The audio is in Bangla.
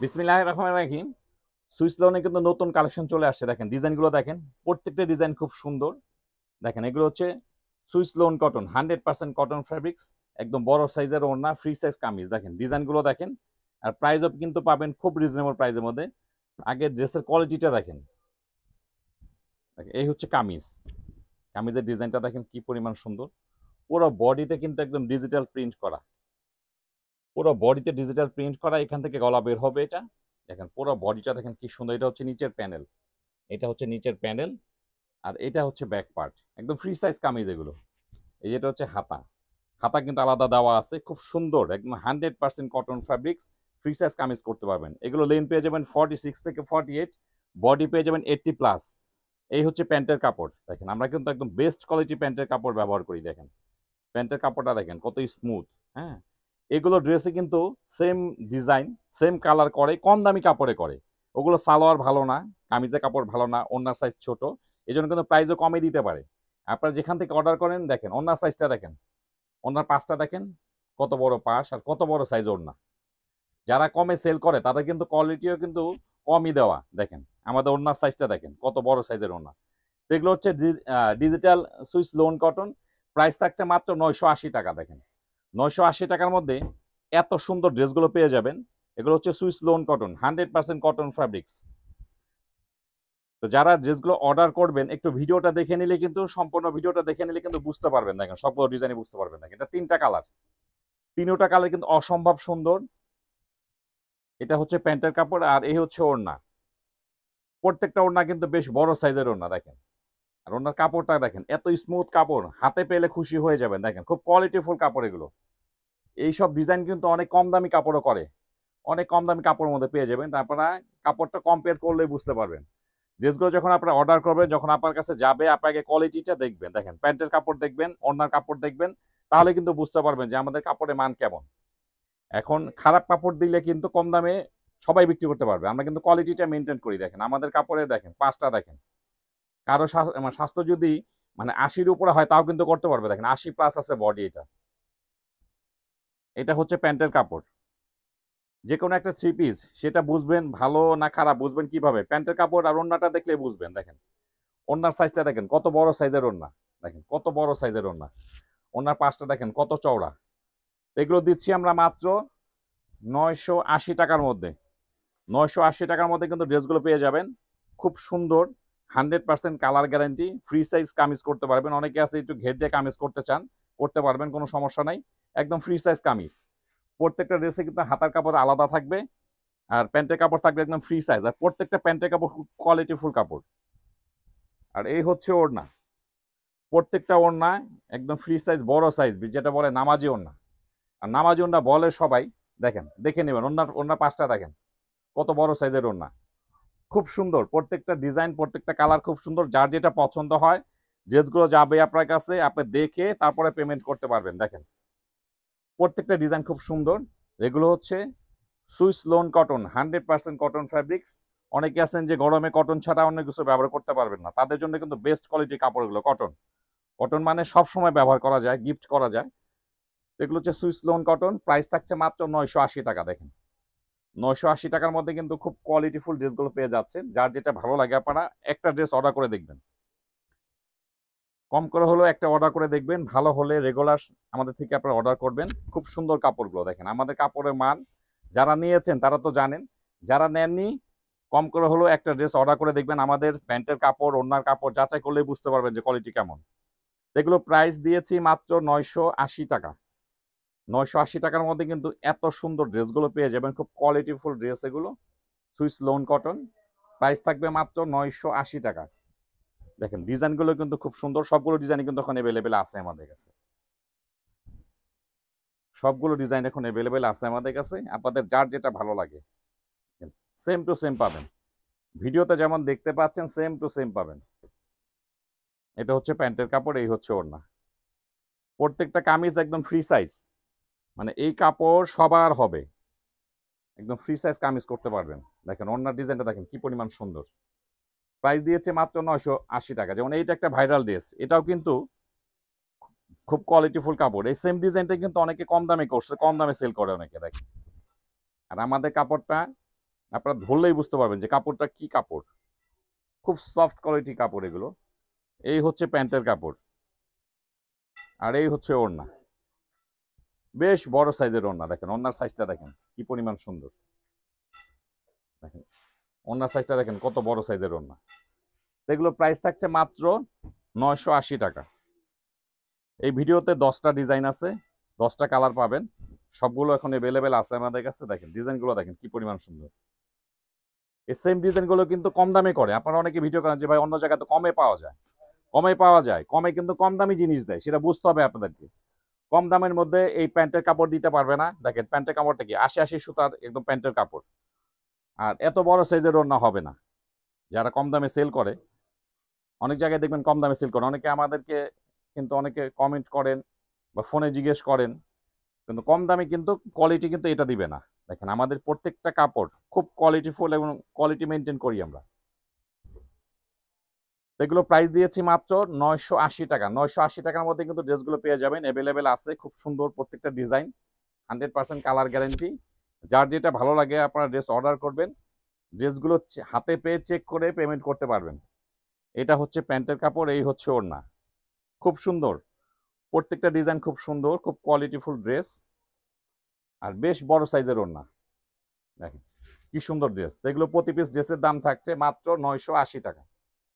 বিসমিল্লাহির রহমানির রহিম। সুইস লোনে কিন্তু নতুন কালেকশন চলে আসছে। দেখেন ডিজাইনগুলো দেখেন, প্রত্যেকটা ডিজাইন খুব সুন্দর। দেখেন এগুলো হচ্ছে Swiss loan cotton, 100% cotton fabrics. একদম বড় সাইজের ওড়না, ফ্রি সাইজ কামিজ। দেখেন ডিজাইনগুলো দেখেন, আর প্রাইসও কিন্তু পাবেন খুব রিজনেবল প্রাইসের মধ্যে। আগে ড্রেসের কোয়ালিটিটা দেখেন। এই হচ্ছে কামিজ, কামিজের ডিজাইনটা দেখেন কি পরিমাণ সুন্দর। পুরো বডিতে কিন্তু একদম ডিজিটাল প্রিন্ট করা, পুরো বডিতে ডিজিটাল প্রিন্ট করা। এখান থেকে গলা বের হবে এটা। দেখেন পুরো বডিটা দেখেন কি সুন্দর। এটা হচ্ছে নিচের প্যানেল, এটা হচ্ছে নিচের প্যানেল, আর এটা হচ্ছে ব্যাক পার্ট। একদম ফ্রি সাইজ কামিজ এগুলো। এই যেটা হচ্ছে হাতা, হাতা কিন্তু আলাদা দেওয়া আছে, খুব সুন্দর। একদম 100% cotton fabrics, free size kameez করতে পারবেন। এগুলো লেন পেয়ে যাবেন 46 থেকে 48, বডি পেয়ে যাবেন 80+। এই হচ্ছে প্যান্টের কাপড়। দেখেন আমরা কিন্তু একদম বেস্ট কোয়ালিটি প্যান্টের কাপড় ব্যবহার করি। দেখেন প্যান্টের কাপড়টা দেখেন কত স্মুথ। হ্যাঁ, এগুলো ড্রেসে কিন্তু সেম ডিজাইন, সেম কালার করে, কম দামি কাপড়ে করে। ওগুলো সালোয়ার ভালো না, কামিজের কাপড় ভালো না, ওড়নার সাইজ ছোট, এই জন্য কিন্তু প্রাইসও কমে দিতে পারে। আপনারা যেখান থেকে অর্ডার করেন দেখেন ওড়নার সাইজটা দেখেন, ওড়নার পাশটা দেখেন কত বড় পাশ আর কত বড় সাইজ ওড়না। যারা কমে সেল করে তাদের কিন্তু কোয়ালিটিও কিন্তু কমই দেওয়া। দেখেন আমাদের ওড়নার সাইজটা দেখেন কত বড় সাইজের ওড়না। এগুলো হচ্ছে digital Swiss loan cotton. Price থাকছে মাত্র 980 টাকা। দেখেন 980 টাকার মধ্যে এত সুন্দর ড্রেসগুলো পেয়ে যাবেন। এগুলো হচ্ছে Swiss loan cotton, 100% cotton fabrics. তো যারা ড্রেসগুলো অর্ডার করবেন একটু ভিডিওটা দেখে নিলে কিন্তু, সম্পূর্ণ ভিডিওটা দেখে নিলে কিন্তু বুঝতে পারবেন। দেখেন সবগুলো ডিজাইনে বুঝতে পারবেন। দেখেন এটা 3টা কালার, 3টা কালার কিন্তু অসম্ভব সুন্দর। এটা হচ্ছে প্যান্টের কাপড়, আর এই হচ্ছে ওড়না। প্রত্যেকটা ওড়না কিন্তু বেশ বড় সাইজের ওড়না। দেখেন আর ওনার কাপড়টা দেখেন এত স্মুথ কাপড়, হাতে পেলে খুশি হয়ে যাবেন। দেখেন খুব কোয়ালিটিফুল কাপড় এগুলো। এইসব ডিজাইন কিন্তু অনেক কম দামি কাপড়ও করে, অনেক কম দামি কাপড়ের মধ্যে পেয়ে যাবেন। আপনারা কাপড়টা কম্পেয়ার করলেই বুঝতে পারবেন। ড্রেসগুলো যখন আপনারা অর্ডার করবেন, যখন আপনার কাছে যাবে, আপনাকে কোয়ালিটিটা দেখবেন। দেখেন প্যান্টের কাপড় দেখবেন, ওড়নার কাপড় দেখবেন, তাহলে কিন্তু বুঝতে পারবেন যে আমাদের কাপড়ের মান কেমন। এখন খারাপ কাপড় দিলে কিন্তু কম দামে সবাই বিক্রি করতে পারবে, আমরা কিন্তু কোয়ালিটিটা মেনটেন করি। দেখেন আমাদের কাপড়ে দেখেন পাঁচটা দেখেন। কারো স্বাস্থ্য যদি মানে 80-র উপরে হয় তাও কিন্তু করতে পারবে। দেখেন 80+ আছে বডি। এটা এটা হচ্ছে প্যান্টের কাপড়। যে কোনো একটা থ্রি পিস সেটা বুঝবেন ভালো না খারাপ বুঝবেন কিভাবে? প্যান্টের কাপড় আর ওড়নাটা দেখলেই বুঝবেন। দেখেন ওড়নার সাইজটা দেখেন কত বড় সাইজের ওড়না। দেখেন কত বড় সাইজের ওড়না, ওড়নার পাশটা দেখেন কত চওড়া। এগুলো দিচ্ছি আমরা মাত্র 980 টাকার মধ্যে। 980 টাকার মধ্যে কিন্তু ড্রেসগুলো পেয়ে যাবেন, খুব সুন্দর। 100% colour guarantee, free size kameez করতে পারবেন। অনেকে আছে একটু ঘের দিয়ে কামিজ করতে চান, করতে পারবেন, কোনো সমস্যা নাই। একদম ফ্রি সাইজ কামিজ। প্রত্যেকটা ড্রেসে কিন্তু হাতার কাপড় আলাদা থাকবে, আর প্যান্টের কাপড় থাকবে একদম ফ্রি সাইজ। আর প্রত্যেকটা প্যান্টের কাপড় খুব কোয়ালিটিফুল কাপড়। আর এই হচ্ছে ওড়না, প্রত্যেকটা ওড়না একদম ফ্রি সাইজ বড় সাইজ, যেটা বলে নামাজি ওড়না। আর নামাজি ওড়না বলে সবাই। দেখেন দেখে নেবেন ওড়নার, ওড়নার পাশটা দেখেন কত বড় সাইজের ওড়না। খুব সুন্দর প্রত্যেকটা ডিজাইন, প্রত্যেকটা কালার খুব সুন্দর। যার যেটা পছন্দ হয় ড্রেসগুলো যাবে আপনার কাছে, আপনি দেখে তারপরে পেমেন্ট করতে পারবেন। দেখেন প্রত্যেকটা ডিজাইন খুব সুন্দর। এগুলো হচ্ছে Swiss loan cotton, 100% cotton fabrics. অনেকে আছেন যে গরমে কটন ছাড়া অন্য কিছু ব্যবহার করতে পারবেন না, তাদের জন্য কিন্তু বেস্ট কোয়ালিটি কাপড়গুলো কটন। কটন মানে সব সময় ব্যবহার করা যায়, গিফট করা যায়। এগুলো হচ্ছে সুইস লোন কটন। প্রাইস থাকছে মাত্র 980 টাকা। দেখেন 980 টাকার মধ্যে কিন্তু খুব কোয়ালিটিফুল ড্রেসগুলো পেয়ে যাচ্ছেন। যার যেটা ভালো লাগে আপনারা একটা ড্রেস অর্ডার করে দেখবেন, কম করে হলেও একটা অর্ডার করে দেখবেন। ভালো হলে রেগুলার আমাদের থেকে আপনারা অর্ডার করবেন। খুব সুন্দর কাপড়গুলো দেখেন, আমাদের কাপড়ের মান যারা নিয়েছেন তারা তো জানেন, যারা নেননি কম করে হলেও একটা ড্রেস অর্ডার করে দেখবেন। আমাদের প্যান্টের কাপড়, ওড়নার কাপড় যাচাই করলেই বুঝতে পারবেন যে কোয়ালিটি কেমন। এগুলো প্রাইস দিয়েছি মাত্র 980 টাকা। 980 টাকার মধ্যে কিন্তু এত সুন্দর ড্রেসগুলো পেয়ে যাবেন, খুব কোয়ালিটিফুল ড্রেস এগুলো। Swiss loan cotton. প্রাইস থাকবে মাত্র 980 টাকা। দেখেন ডিজাইনগুলো কিন্তু খুব সুন্দর, সবগুলো ডিজাইন কিন্তু এখন অ্যাভেলেবেল আছে আমাদের কাছে। সবগুলো ডিজাইন এখন অ্যাভেলেবেল আছে আমাদের কাছে, আপনাদের যার যেটা ভালো লাগে সেম টু সেম পাবেন। ভিডিওতে যেমন দেখতে পাচ্ছেন সেম টু সেম পাবেন। এটা হচ্ছে প্যান্টের কাপড়, এই হচ্ছে ওড়না। প্রত্যেকটা কামিজ একদম ফ্রি সাইজ, মানে এই কাপড় সবার হবে। একদম ফ্রি সাইজ কামিজ করতে পারবেন। দেখেন ওড়নার ডিজাইনটা দেখেন কি পরিমাণ সুন্দর। প্রাইস দিয়েছে মাত্র 980 টাকা। যেমন এইটা একটা ভাইরাল ড্রেস, এটাও কিন্তু খুব কোয়ালিটিফুল কাপড়। এই সেম ডিজাইনটা কিন্তু অনেকে কম দামে করছে, কম দামে সেল করে অনেকে। দেখেন আর আমাদের কাপড়টা আপনারা ধরলেই বুঝতে পারবেন যে কাপড়টা কি কাপড়, খুব সফট কোয়ালিটি কাপড় এগুলো। এই হচ্ছে প্যান্টের কাপড়, আর এই হচ্ছে ওড়না। বেশ বড় সাইজের ওড়না, দেখেন ওড়নার সাইজটা দেখেন কি পরিমাণ সুন্দর। দেখেন ওড়নার সাইজটা দেখেন কত বড় সাইজের ওড়না। এগুলো প্রাইস থাকছে মাত্র 980 টাকা। এই ভিডিওতে 10টা ডিজাইন আছে, 10টা কালার পাবেন, সবগুলো এখন অ্যাভেলেবেল আছে আমাদের কাছে। দেখেন ডিজাইনগুলো দেখেন কি পরিমাণ সুন্দর। এই সেম ডিজাইনগুলো কিন্তু কম দামে করে। আপনারা অনেকে ভিডিও করেন যে ভাই অন্য জায়গায় তো কমে পাওয়া যায়, কমে পাওয়া যায়, কমে কিন্তু কম দামি জিনিস দেয়, সেটা বুঝতে হবে আপনাদেরকে। কম দামের মধ্যে এই প্যান্টের কাপড় দিতে পারবে না। দেখেন প্যান্টের কাপড়টা কি 80 সুতার একদম প্যান্টের কাপড়, আর এত বড় সাইজের ওড়না হবে না। যারা কম দামে সেল করে, অনেক জায়গায় দেখবেন কম দামে সেল করে, অনেকে আমাদেরকে কিন্তু অনেকে কমেন্ট করেন বা ফোনে জিজ্ঞেস করেন, কিন্তু কম দামে কিন্তু কোয়ালিটি কিন্তু এটা দিবে না। দেখেন আমাদের প্রত্যেকটা কাপড় খুব কোয়ালিটিফুল এবং কোয়ালিটি মেনটেন করি আমরা। এগুলো প্রাইস দিয়েছি মাত্র 980 টাকা। 980 টাকার মধ্যে কিন্তু ড্রেসগুলো পেয়ে যাবেন, অ্যাভেলেবেল আছে, খুব সুন্দর প্রত্যেকটা ডিজাইন, 100% কালার গ্যারেন্টি। যার যেটা ভালো লাগে আপনারা ড্রেস অর্ডার করবেন, ড্রেসগুলো হাতে পেয়ে চেক করে পেমেন্ট করতে পারবেন। এটা হচ্ছে প্যান্টের কাপড়, এই হচ্ছে ওড়না, খুব সুন্দর প্রত্যেকটা ডিজাইন, খুব সুন্দর, খুব কোয়ালিটিফুল ড্রেস, আর বেশ বড় সাইজের ওড়না। দেখেন কি সুন্দর ড্রেস। এগুলো প্রতি পিস ড্রেসের দাম থাকছে মাত্র 980 টাকা।